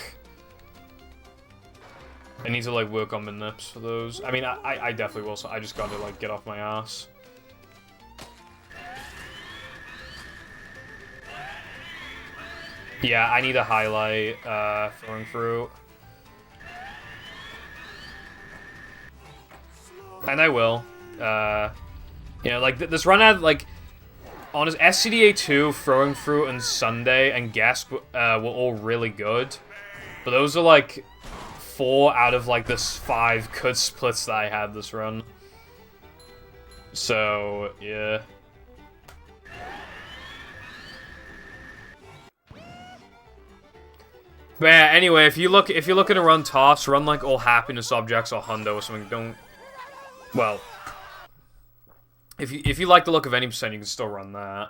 I need to, like, work on my nips for those. I mean, I definitely will, so I just gotta, like, get off my ass. Yeah, I need a highlight, throwing fruit. And I will. You know, like, this run had, like, honest, SCDA 2, Throwing Fruit, and Sunday, and Guess were all really good. But those are, like, 4 out of, like, this 5 good splits that I had this run. So, yeah. But yeah, anyway, if you're looking to run Toss, run, like, all happiness objects or Hundo or something. Don't... Well... If you like the look of any percent, you can still run that.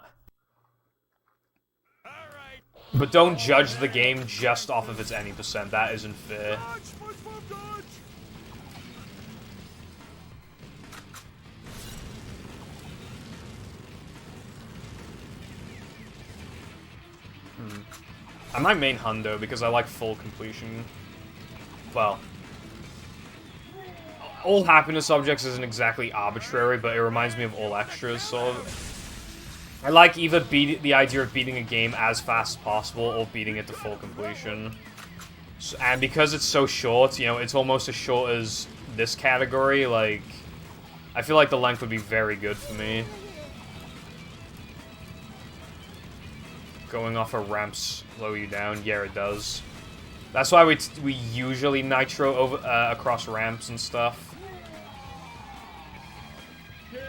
But don't judge the game just off of its any percent. That isn't fair. Dodge, SpongeBob, dodge! I might main Hundo because I like full completion. Well, all happiness objects isn't exactly arbitrary, but it reminds me of all extras, so... I like either the idea of beating a game as fast as possible or beating it to full completion. So, and because it's so short, you know, it's almost as short as this category, like... I feel like the length would be very good for me. Going off a ramp slow you down? Yeah, it does. That's why we usually nitro over across ramps and stuff. Kill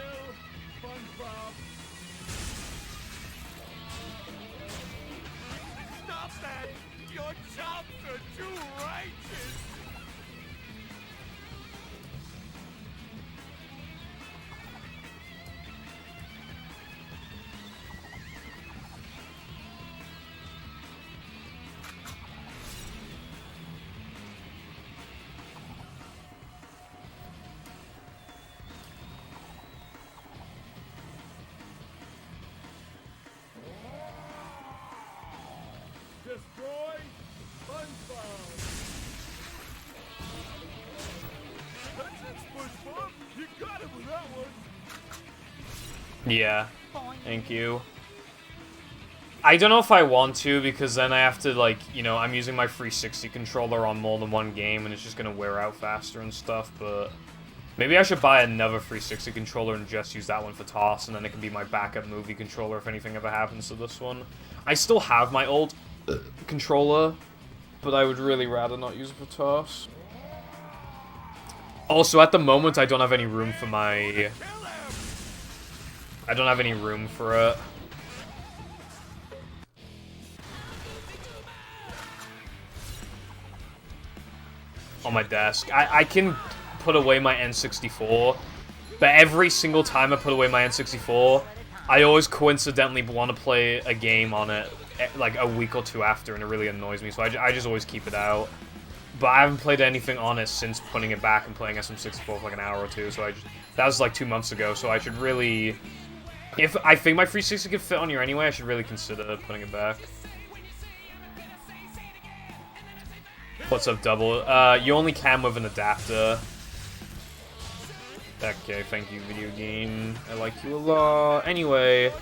SpongeBob! Stop that! Your chops are too righteous! destroy SpongeBob. That's it, SpongeBob. You got it with that one. Yeah. Thank you. I don't know if I want to, because then I have to, like, you know, I'm using my 360 controller on more than one game, and it's just gonna wear out faster and stuff, but... Maybe I should buy another 360 controller and just use that one for TOS, and then it can be my backup movie controller if anything ever happens to this one. I still have my old controller, but I would really rather not use it for TOS. Also, at the moment, I don't have any room for my... I don't have any room for it. On my desk. I can put away my N64, but every single time I put away my N64, I always coincidentally want to play a game on it like a week or two after, and it really annoys me, so I just always keep it out. But I haven't played anything on it since putting it back and playing SM64 for like an hour or two, so that was like 2 months ago, so I should really... If I think my 360 could fit on here anyway, I should really consider putting it back. What's up, Double? You only can with an adapter. Okay, thank you, video game. I like you a lot. Anyway,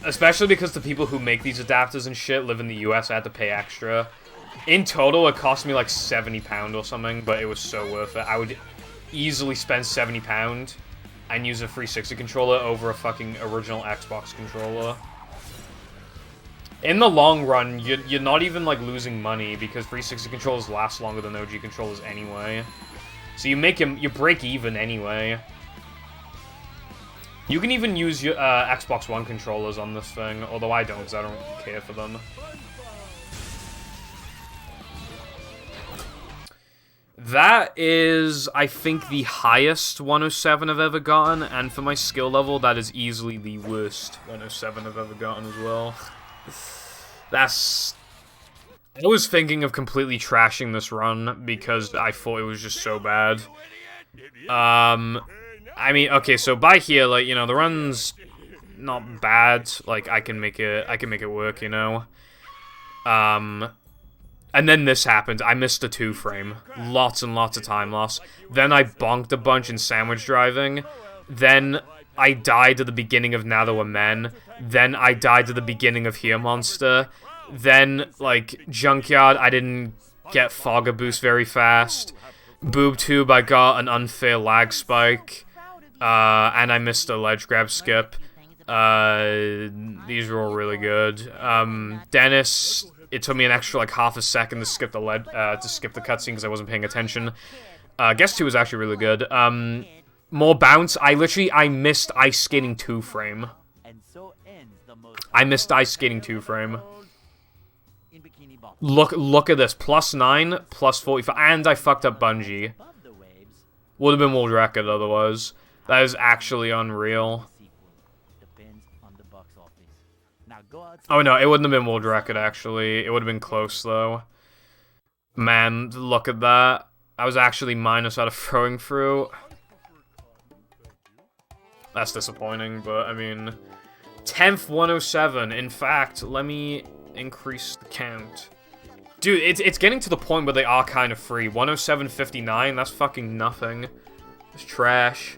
especially because the people who make these adapters and shit live in the US, I had to pay extra. In total, it cost me like £70 or something, but it was so worth it. I would easily spend £70 and use a 360 controller over a fucking original Xbox controller. In the long run, you're not even, like, losing money, because 360 controllers last longer than OG controllers anyway. So you break even anyway. You can even use your Xbox One controllers on this thing, although I don't, because I don't care for them. That is, I think, the highest 107 I've ever gotten, and for my skill level, that is easily the worst 107 I've ever gotten as well. That's... I was thinking of completely trashing this run because I thought it was just so bad. I mean, okay, so by here, like, you know, the run's not bad. Like, I can make it work, you know. And then this happened. I missed a 2-frame. Lots and lots of time loss. Then I bonked a bunch in sandwich driving. Then I died at the beginning of Now That We're Men. Then I died at the beginning of Here Monster. Then, like, Junkyard, I didn't get Fogger Boost very fast. Boob Tube, I got an unfair lag spike. And I missed a ledge grab skip. These were all really good. Dennis, it took me an extra, like, half a second to skip the cutscene because I wasn't paying attention. Guess 2 was actually really good. More bounce. I missed Ice Skating 2-frame. I missed Ice Skating 2-frame. Look at this. +9, +45, and I fucked up Bungie. Would have been world record otherwise. That is actually unreal. Oh no, it wouldn't have been world record actually. It would have been close though. Man, look at that. I was actually minus out of throwing through. That's disappointing, but I mean... 10th 107. In fact, let me increase the count. Dude, it's getting to the point where they are kind of free. 107.59, that's fucking nothing. It's trash.